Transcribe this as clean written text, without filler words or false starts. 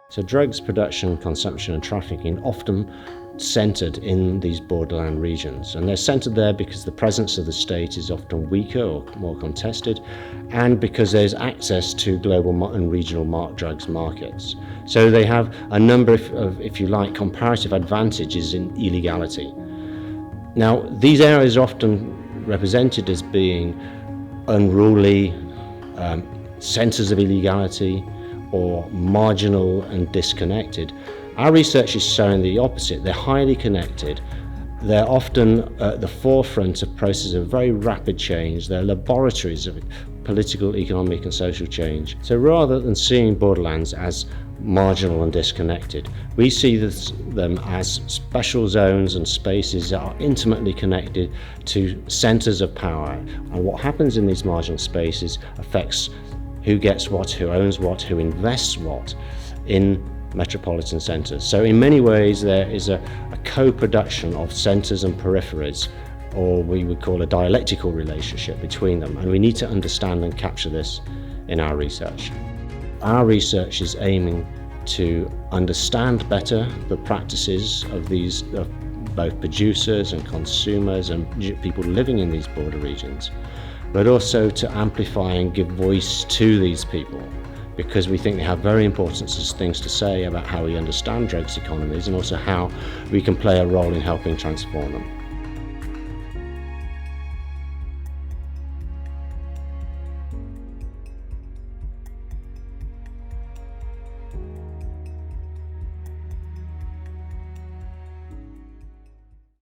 So drugs production, consumption and trafficking often centred in these borderland regions, and they're centred there because the presence of the state is often weaker or more contested, and because there's access to global and regional drugs markets. So they have a number of, if you like, comparative advantages in illegality. Now, these areas are often represented as being unruly, centres of illegality, or marginal and disconnected. Our research is showing the opposite. They're highly connected. They're often at the forefront of processes of very rapid change. They're laboratories of political, economic and social change. So rather than seeing borderlands as marginal and disconnected, we see them as special zones and spaces that are intimately connected to centres of power. And what happens in these marginal spaces affects who gets what, who owns what, who invests what in metropolitan centres. So in many ways there is a co-production of centres and peripheries, or we would call a dialectical relationship between them, and we need to understand and capture this in our research. Our research is aiming to understand better the practices of these both producers and consumers and people living in these border regions, but also to amplify and give voice to these people, because we think they have very important things to say about how we understand drugs economies and also how we can play a role in helping transform them.